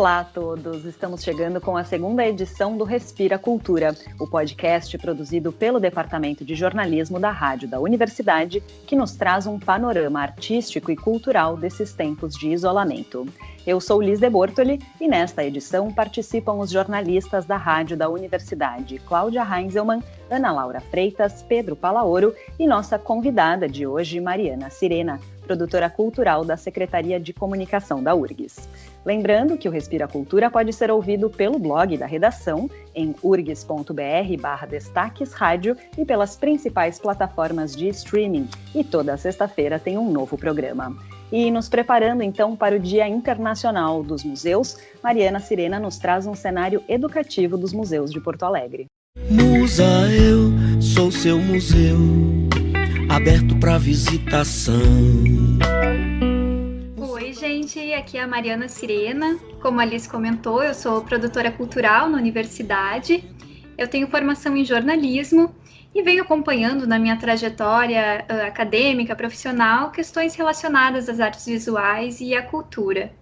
Olá a todos! Estamos chegando com a segunda edição do Respira Cultura, o podcast produzido pelo Departamento de Jornalismo da Rádio da Universidade, que nos traz um panorama artístico e cultural desses tempos de isolamento. Eu sou Liz de Bortoli e nesta edição participam os jornalistas da Rádio da Universidade, Cláudia Heinzelmann, Ana Laura Freitas, Pedro Palaoro e nossa convidada de hoje, Mariana Cirena, produtora cultural da Secretaria de Comunicação da URGS. Lembrando que o Respira Cultura pode ser ouvido pelo blog da redação em urgs.br/destaques rádio e pelas principais plataformas de streaming. E toda sexta-feira tem um novo programa. E nos preparando então para o Dia Internacional dos Museus, Mariana Cirena nos traz um cenário educativo dos museus de Porto Alegre. Musa, eu sou seu museu, aberto para visitação. Oi, gente, aqui é a Mariana Cirena. Como a Alice comentou, eu sou produtora cultural na universidade. Eu tenho formação em jornalismo e venho acompanhando na minha trajetória acadêmica, profissional, questões relacionadas às artes visuais e à cultura.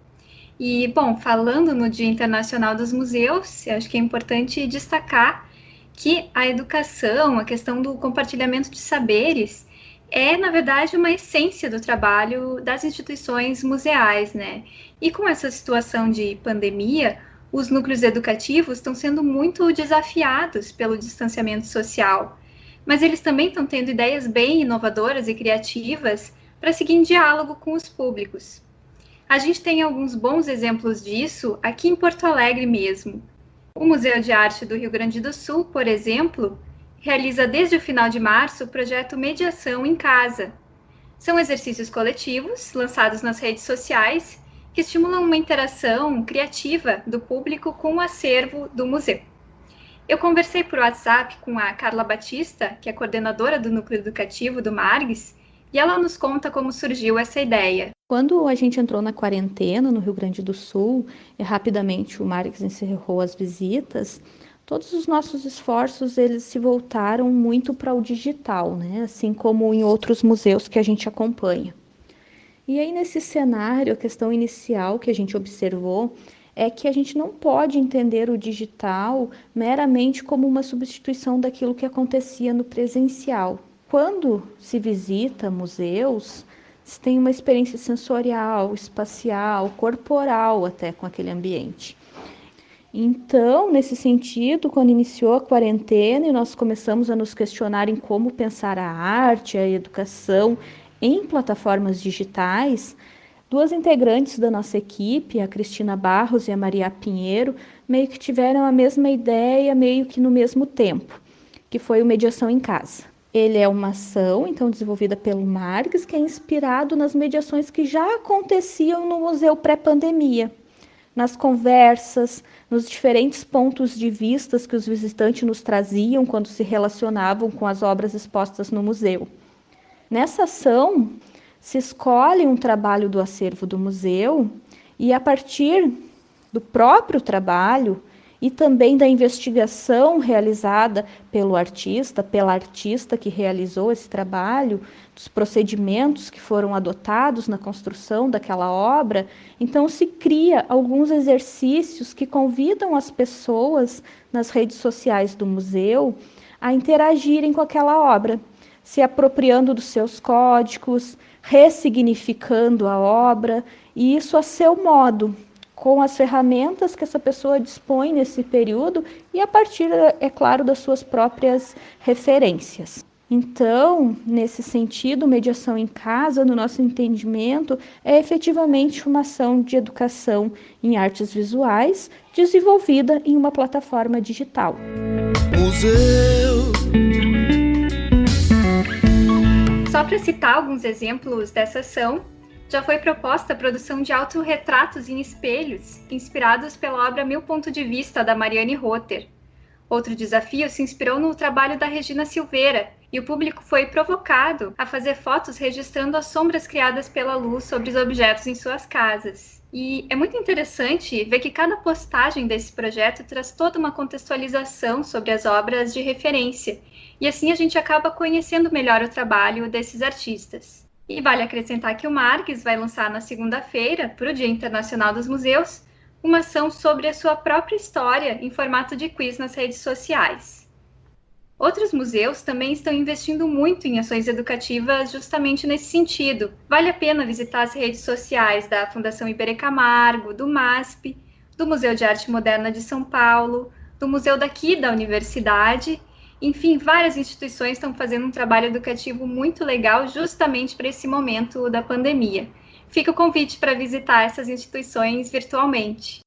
E, bom, falando no Dia Internacional dos Museus, eu acho que é importante destacar que a educação, a questão do compartilhamento de saberes, é, na verdade, uma essência do trabalho das instituições museais, né? E com essa situação de pandemia, os núcleos educativos estão sendo muito desafiados pelo distanciamento social, mas eles também estão tendo ideias bem inovadoras e criativas para seguir em diálogo com os públicos. A gente tem alguns bons exemplos disso aqui em Porto Alegre mesmo. O Museu de Arte do Rio Grande do Sul, por exemplo, realiza desde o final de março o projeto Mediação em Casa. São exercícios coletivos, lançados nas redes sociais, que estimulam uma interação criativa do público com o acervo do museu. Eu conversei por WhatsApp com a Carla Batista, que é coordenadora do Núcleo Educativo do Margs, e ela nos conta como surgiu essa ideia. Quando a gente entrou na quarentena no Rio Grande do Sul, e rapidamente o Margs encerrou as visitas, todos os nossos esforços eles se voltaram muito para o digital, né? Assim como em outros museus que a gente acompanha. E aí nesse cenário, a questão inicial que a gente observou é que a gente não pode entender o digital meramente como uma substituição daquilo que acontecia no presencial. Quando se visita museus, se tem uma experiência sensorial, espacial, corporal até com aquele ambiente. Então, nesse sentido, quando iniciou a quarentena e nós começamos a nos questionar em como pensar a arte, a educação em plataformas digitais, duas integrantes da nossa equipe, a Cristina Barros e a Maria Pinheiro, meio que tiveram a mesma ideia, meio que no mesmo tempo, que foi o Mediação em Casa. Ele é uma ação, então, desenvolvida pelo Margs, que é inspirado nas mediações que já aconteciam no museu pré-pandemia, nas conversas, nos diferentes pontos de vista que os visitantes nos traziam quando se relacionavam com as obras expostas no museu. Nessa ação, se escolhe um trabalho do acervo do museu e, a partir do próprio trabalho e também da investigação realizada pelo artista, pela artista que realizou esse trabalho, dos procedimentos que foram adotados na construção daquela obra, então se cria alguns exercícios que convidam as pessoas nas redes sociais do museu a interagirem com aquela obra, se apropriando dos seus códigos, ressignificando a obra, e isso a seu modo, com as ferramentas que essa pessoa dispõe nesse período e a partir, é claro, das suas próprias referências. Então, nesse sentido, mediação em casa, no nosso entendimento, é efetivamente uma ação de educação em artes visuais desenvolvida em uma plataforma digital. Museu. Só para citar alguns exemplos dessa ação, já foi proposta a produção de autorretratos em espelhos, inspirados pela obra Meu Ponto de Vista, da Mariane Rotter. Outro desafio se inspirou no trabalho da Regina Silveira, e o público foi provocado a fazer fotos registrando as sombras criadas pela luz sobre os objetos em suas casas. E é muito interessante ver que cada postagem desse projeto traz toda uma contextualização sobre as obras de referência, e assim a gente acaba conhecendo melhor o trabalho desses artistas. E vale acrescentar que o Margs vai lançar na segunda-feira, para o Dia Internacional dos Museus, uma ação sobre a sua própria história em formato de quiz nas redes sociais. Outros museus também estão investindo muito em ações educativas justamente nesse sentido. Vale a pena visitar as redes sociais da Fundação Iberê Camargo, do MASP, do Museu de Arte Moderna de São Paulo, do museu daqui da universidade. Enfim, várias instituições estão fazendo um trabalho educativo muito legal justamente para esse momento da pandemia. Fica o convite para visitar essas instituições virtualmente.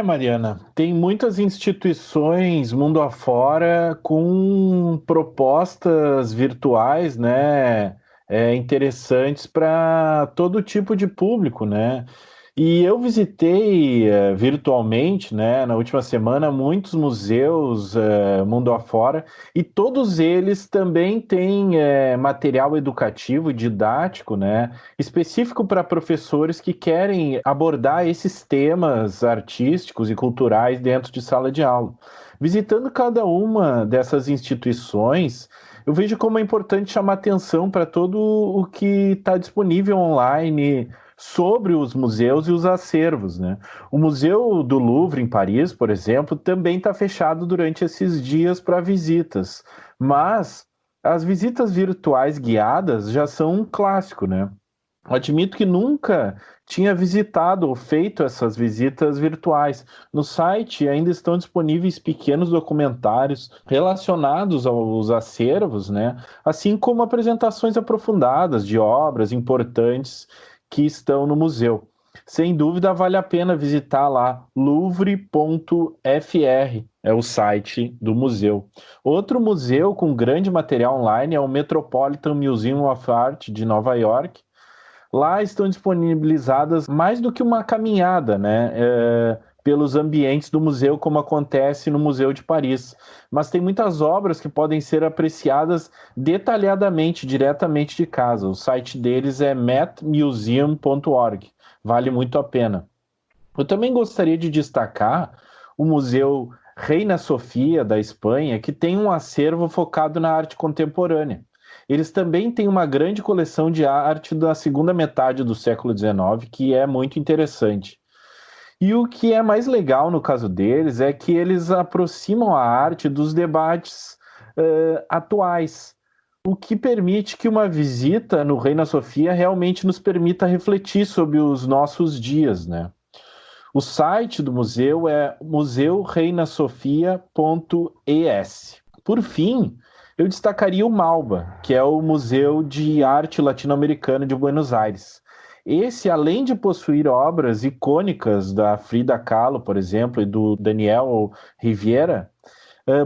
Mariana, tem muitas instituições mundo afora com propostas virtuais, né, interessantes para todo tipo de público, né? E eu visitei virtualmente, né, na última semana, muitos museus mundo afora, e todos eles também têm material educativo, didático, né, específico para professores que querem abordar esses temas artísticos e culturais dentro de sala de aula. Visitando cada uma dessas instituições, eu vejo como é importante chamar atenção para todo o que está disponível online sobre os museus e os acervos, né? O Museu do Louvre, em Paris, por exemplo, também está fechado durante esses dias para visitas, mas as visitas virtuais guiadas já são um clássico, né? Admito que nunca tinha visitado ou feito essas visitas virtuais. No site ainda estão disponíveis pequenos documentários relacionados aos acervos, né? Assim como apresentações aprofundadas de obras importantes que estão no museu. Sem dúvida, vale a pena visitar lá louvre.fr, é o site do museu. Outro museu com grande material online é o Metropolitan Museum of Art de Nova York. Lá estão disponibilizadas mais do que uma caminhada, né, pelos ambientes do museu, como acontece no Museu de Paris. Mas tem muitas obras que podem ser apreciadas detalhadamente, diretamente de casa. O site deles é metmuseum.org. Vale muito a pena. Eu também gostaria de destacar o Museu Reina Sofia, da Espanha, que tem um acervo focado na arte contemporânea. Eles também têm uma grande coleção de arte da segunda metade do século XIX, que é muito interessante. E o que é mais legal no caso deles é que eles aproximam a arte dos debates atuais, o que permite que uma visita no Reina Sofia realmente nos permita refletir sobre os nossos dias, né? O site do museu é museureinasofia.es. Por fim, eu destacaria o MALBA, que é o Museu de Arte Latino-Americana de Buenos Aires. Esse, além de possuir obras icônicas da Frida Kahlo, por exemplo, e do Daniel Riviera,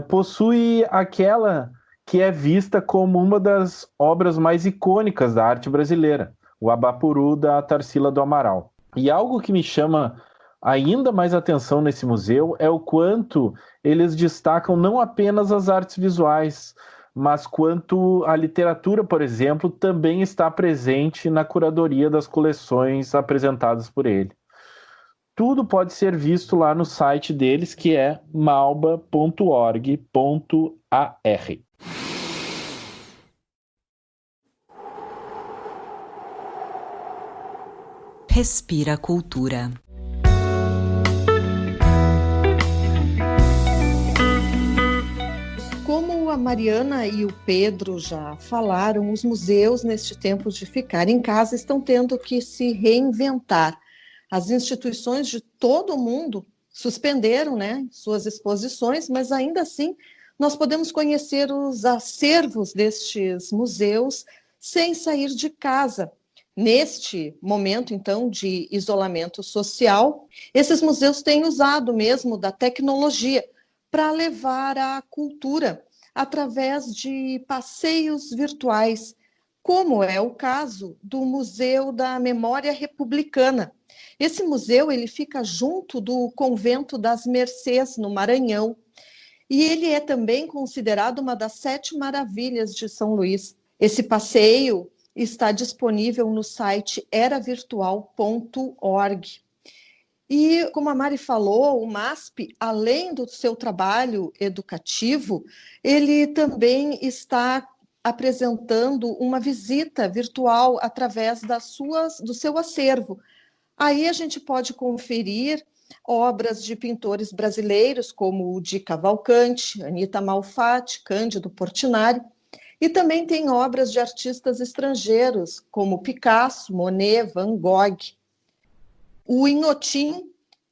possui aquela que é vista como uma das obras mais icônicas da arte brasileira, o Abapuru, da Tarsila do Amaral. E algo que me chama ainda mais atenção nesse museu é o quanto eles destacam não apenas as artes visuais, mas quanto a literatura, por exemplo, também está presente na curadoria das coleções apresentadas por ele. Tudo pode ser visto lá no site deles, que é malba.org.ar. Respira Cultura. Como a Mariana e o Pedro já falaram, os museus, neste tempo de ficar em casa, estão tendo que se reinventar. As instituições de todo o mundo suspenderam, né, suas exposições, mas ainda assim nós podemos conhecer os acervos destes museus sem sair de casa. Neste momento, então, de isolamento social, esses museus têm usado mesmo da tecnologia para levar a cultura através de passeios virtuais, como é o caso do Museu da Memória Republicana. Esse museu ele fica junto do Convento das Mercês, no Maranhão, e ele é também considerado uma das 7 maravilhas de São Luís. Esse passeio está disponível no site eravirtual.org. E, como a Mari falou, o MASP, além do seu trabalho educativo, ele também está apresentando uma visita virtual através do seu acervo. Aí a gente pode conferir obras de pintores brasileiros, como o Di Cavalcanti, Anita Malfatti, Cândido Portinari, e também tem obras de artistas estrangeiros, como Picasso, Monet, Van Gogh. O Inhotim,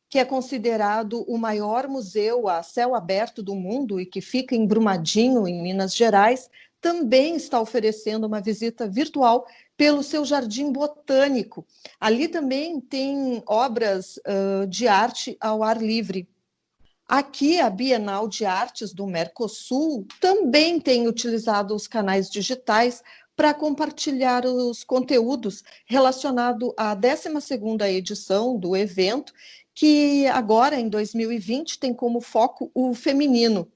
que é considerado o maior museu a céu aberto do mundo e que fica em Brumadinho, em Minas Gerais, também está oferecendo uma visita virtual pelo seu jardim botânico. Ali também tem obras de arte ao ar livre. Aqui, a Bienal de Artes do Mercosul também tem utilizado os canais digitais para compartilhar os conteúdos relacionados à 12ª edição do evento, que agora, em 2020, tem como foco o feminino.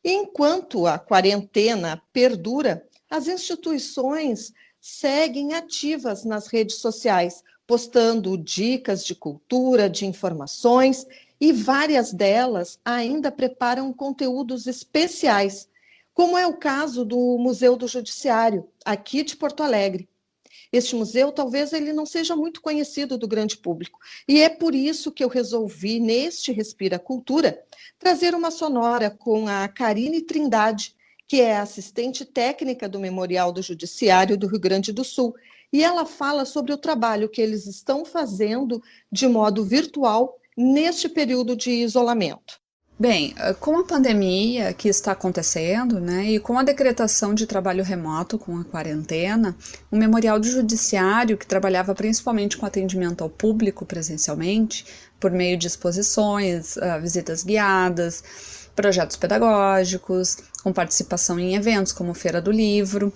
Enquanto a quarentena perdura, as instituições seguem ativas nas redes sociais, postando dicas de cultura, de informações, e várias delas ainda preparam conteúdos especiais, como é o caso do Museu do Judiciário, aqui de Porto Alegre. Este museu, talvez ele não seja muito conhecido do grande público, e é por isso que eu resolvi, neste Respira Cultura, trazer uma sonora com a Karine Trindade, que é assistente técnica do Memorial do Judiciário do Rio Grande do Sul, e ela fala sobre o trabalho que eles estão fazendo de modo virtual neste período de isolamento. Bem, com a pandemia que está acontecendo, né, e com a decretação de trabalho remoto com a quarentena, o Memorial do Judiciário, que trabalhava principalmente com atendimento ao público presencialmente, por meio de exposições, visitas guiadas, projetos pedagógicos, com participação em eventos como Feira do Livro,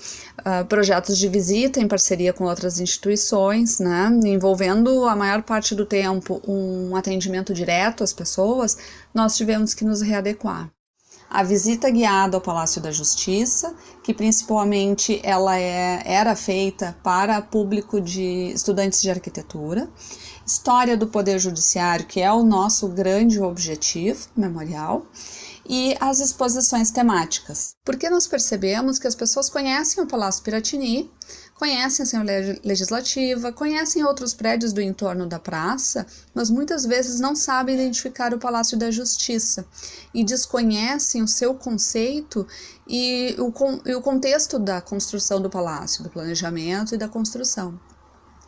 projetos de visita em parceria com outras instituições, né, envolvendo a maior parte do tempo um atendimento direto às pessoas, nós tivemos que nos readequar. A visita guiada ao Palácio da Justiça, que principalmente ela era feita para público de estudantes de arquitetura, história do Poder Judiciário, que é o nosso grande objetivo memorial, e as exposições temáticas. Porque nós percebemos que as pessoas conhecem o Palácio Piratini, conhecem a Assembleia Legislativa, conhecem outros prédios do entorno da praça, mas muitas vezes não sabem identificar o Palácio da Justiça e desconhecem o seu conceito e o contexto da construção do palácio, do planejamento e da construção.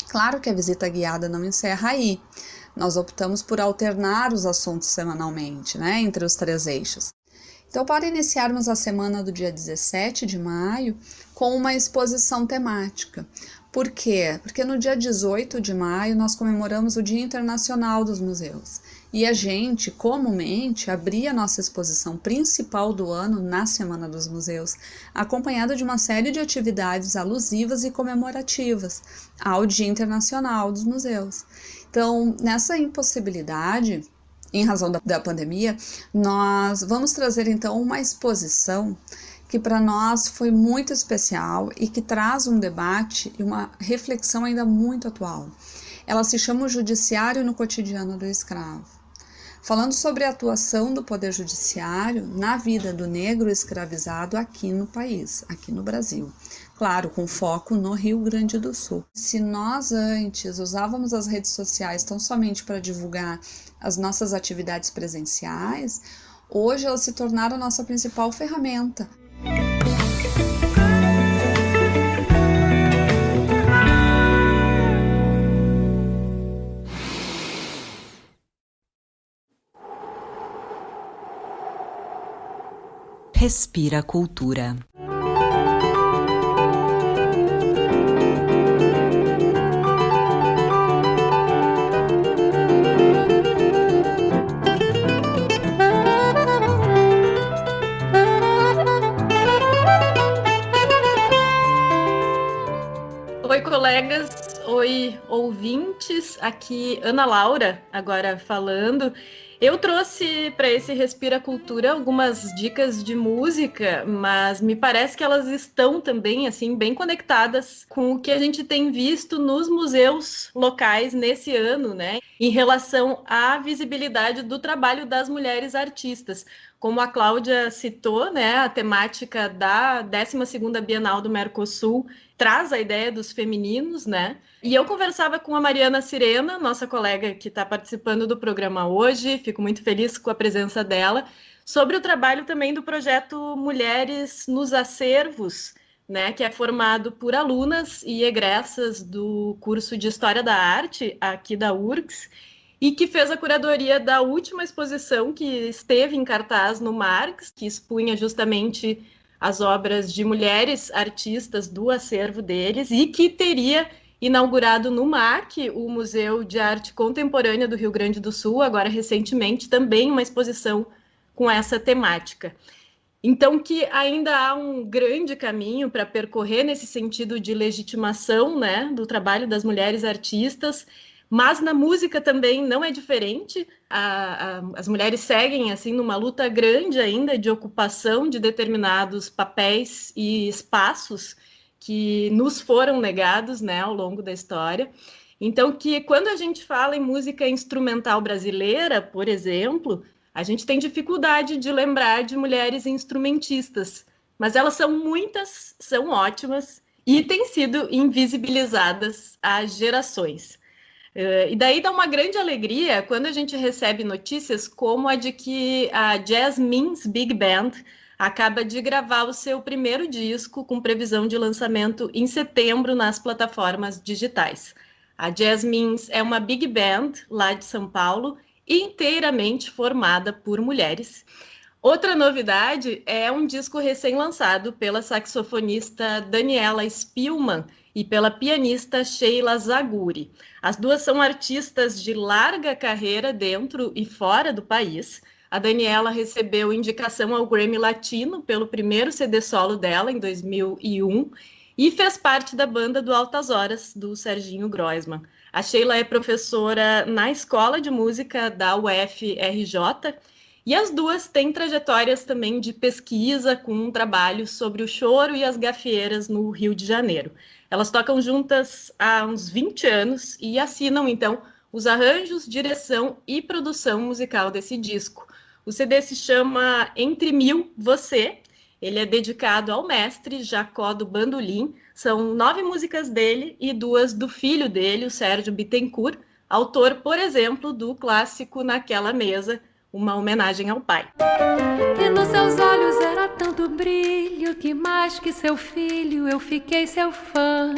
Claro que a visita guiada não encerra aí. Nós optamos por alternar os assuntos semanalmente, né, entre os 3 eixos. Então, para iniciarmos a semana do dia 17 de maio com uma exposição temática. Por quê? Porque no dia 18 de maio nós comemoramos o Dia Internacional dos Museus. E a gente, comumente, abria a nossa exposição principal do ano na Semana dos Museus, acompanhada de uma série de atividades alusivas e comemorativas ao Dia Internacional dos Museus. Então, nessa impossibilidade, em razão da pandemia, nós vamos trazer então uma exposição que para nós foi muito especial e que traz um debate e uma reflexão ainda muito atual. Ela se chama O Judiciário no Cotidiano do Escravo, falando sobre a atuação do Poder Judiciário na vida do negro escravizado aqui no país, aqui no Brasil. Claro, com foco no Rio Grande do Sul. Se nós antes usávamos as redes sociais tão somente para divulgar as nossas atividades presenciais, hoje elas se tornaram a nossa principal ferramenta. Respira Cultura. Oi, colegas, oi, ouvintes, aqui Ana Laura, agora falando, Eu trouxe para esse Respira Cultura algumas dicas de música, mas me parece que elas estão também assim bem conectadas com o que a gente tem visto nos museus locais nesse ano, né, em relação à visibilidade do trabalho das mulheres artistas. Como a Cláudia citou, né, a temática da 12ª Bienal do Mercosul traz a ideia dos femininos, né? E eu conversava com a Mariana Cirena, nossa colega que está participando do programa hoje, fico muito feliz com a presença dela, sobre o trabalho também do projeto Mulheres nos Acervos, né, que é formado por alunas e egressas do curso de História da Arte aqui da URGS, e que fez a curadoria da última exposição que esteve em cartaz no Marx, que expunha justamente as obras de mulheres artistas do acervo deles, e que teria inaugurado no MAC, o Museu de Arte Contemporânea do Rio Grande do Sul, agora recentemente, também uma exposição com essa temática. Então, que ainda há um grande caminho para percorrer nesse sentido de legitimação, né, do trabalho das mulheres artistas, mas na música também não é diferente. As mulheres seguem assim numa luta grande ainda de ocupação de determinados papéis e espaços que nos foram negados, né, ao longo da história. Então, que quando a gente fala em música instrumental brasileira, por exemplo, a gente tem dificuldade de lembrar de mulheres instrumentistas, mas elas são muitas, são ótimas e têm sido invisibilizadas há gerações. E daí dá uma grande alegria quando a gente recebe notícias como a de que a Jasmine's Big Band acaba de gravar o seu primeiro disco com previsão de lançamento em setembro nas plataformas digitais. A Jasmine's é uma big band lá de São Paulo, inteiramente formada por mulheres. Outra novidade é um disco recém-lançado pela saxofonista Daniela Spielmann e pela pianista Sheila Zaguri. As duas são artistas de larga carreira dentro e fora do país. A Daniela recebeu indicação ao Grammy Latino pelo primeiro CD solo dela, em 2001, e fez parte da banda do Altas Horas, do Serginho Groisman. A Sheila é professora na Escola de Música da UFRJ, e as duas têm trajetórias também de pesquisa com um trabalho sobre o choro e as gafieiras no Rio de Janeiro. Elas tocam juntas há uns 20 anos e assinam, então, os arranjos, direção e produção musical desse disco. O CD se chama Entre Mil, Você. Ele é dedicado ao mestre Jacó do Bandolim. São 9 músicas dele e 2 do filho dele, o Sérgio Bittencourt, autor, por exemplo, do clássico Naquela Mesa, uma homenagem ao pai. E nos seus olhos era tanto brilho que mais que seu filho eu fiquei seu fã.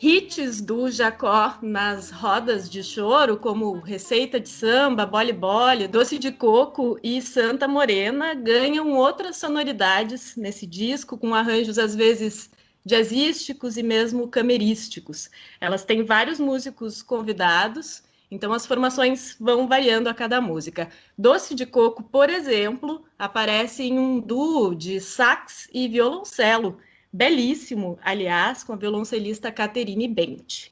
Hits do Jacó nas rodas de choro, como Receita de Samba, Bole Bole, Doce de Coco e Santa Morena, ganham outras sonoridades nesse disco, com arranjos às vezes jazzísticos e mesmo camerísticos. Elas têm vários músicos convidados, então as formações vão variando a cada música. Doce de Coco, por exemplo, aparece em um duo de sax e violoncelo, belíssimo, aliás, com a violoncelista Caterine Bent.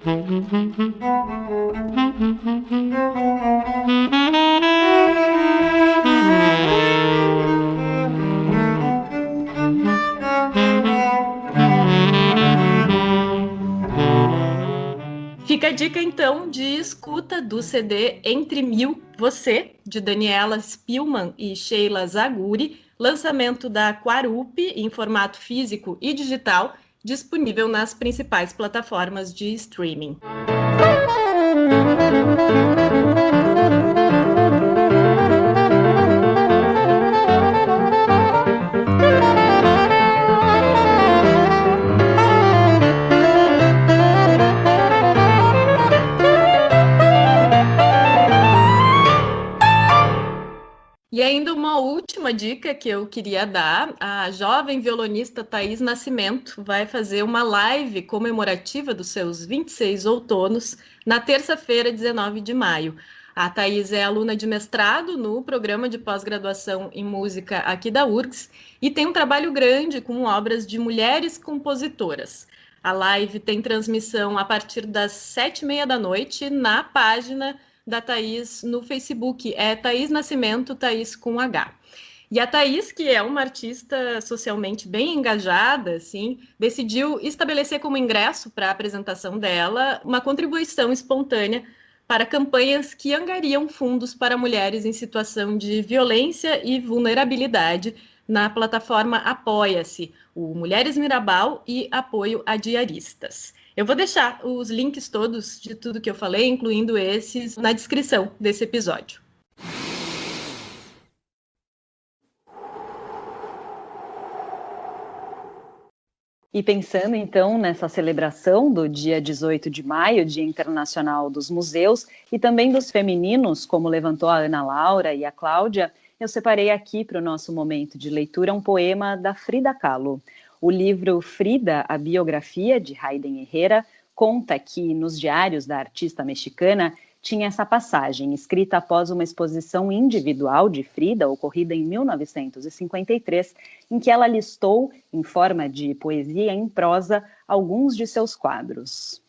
Fica a dica, então, de escuta do CD Entre Mil, Você, de Daniela Spielmann e Sheila Zaguri, lançamento da Quarup em formato físico e digital, disponível nas principais plataformas de streaming. E ainda uma última dica que eu queria dar, a jovem violonista Thaís Nascimento vai fazer uma live comemorativa dos seus 26 outonos na terça-feira, 19 de maio. A Thaís é aluna de mestrado no programa de pós-graduação em música aqui da URGS e tem um trabalho grande com obras de mulheres compositoras. A live tem transmissão a partir das 7h30 da noite na página da Thaís no Facebook. É Thaís Nascimento, Thaís com H. E a Thaís, que é uma artista socialmente bem engajada, assim, decidiu estabelecer como ingresso para a apresentação dela uma contribuição espontânea para campanhas que angariam fundos para mulheres em situação de violência e vulnerabilidade na plataforma Apoia-se, o Mulheres Mirabal e Apoio a Diaristas. Eu vou deixar os links todos de tudo que eu falei, incluindo esses, na descrição desse episódio. E pensando, então, nessa celebração do dia 18 de maio, Dia Internacional dos Museus, e também dos femininos, como levantou a Ana Laura e a Cláudia, eu separei aqui para o nosso momento de leitura um poema da Frida Kahlo. O livro Frida, a biografia de Hayden Herrera, conta que nos diários da artista mexicana tinha essa passagem, escrita após uma exposição individual de Frida, ocorrida em 1953, em que ela listou, em forma de poesia em prosa, alguns de seus quadros.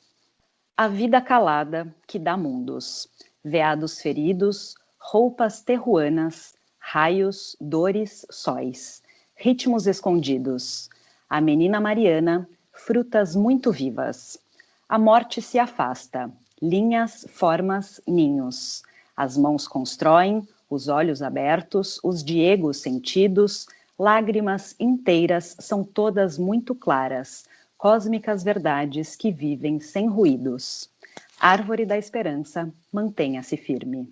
A vida calada que dá mundos, veados feridos, roupas terruanas, raios, dores, sóis, ritmos escondidos, a menina Mariana, frutas muito vivas. A morte se afasta, linhas, formas, ninhos. As mãos constroem, os olhos abertos, os diegos sentidos, lágrimas inteiras são todas muito claras, cósmicas verdades que vivem sem ruídos. Árvore da esperança, mantenha-se firme.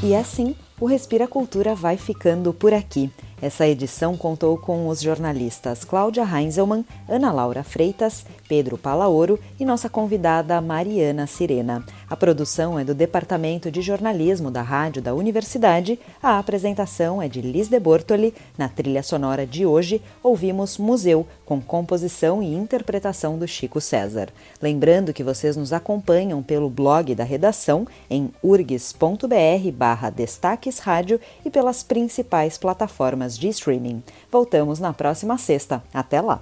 E assim, o Respira Cultura vai ficando por aqui. Essa edição contou com os jornalistas Cláudia Heinzelmann, Ana Laura Freitas, Pedro Palaoro e nossa convidada Mariana Cirena. A produção é do Departamento de Jornalismo da Rádio da Universidade. A apresentação é de Liz de Bortoli. Na trilha sonora de hoje, ouvimos Museu, com composição e interpretação do Chico César. Lembrando que vocês nos acompanham pelo blog da redação em urgs.br/destaques rádio e pelas principais plataformas de streaming. Voltamos na próxima sexta. Até lá!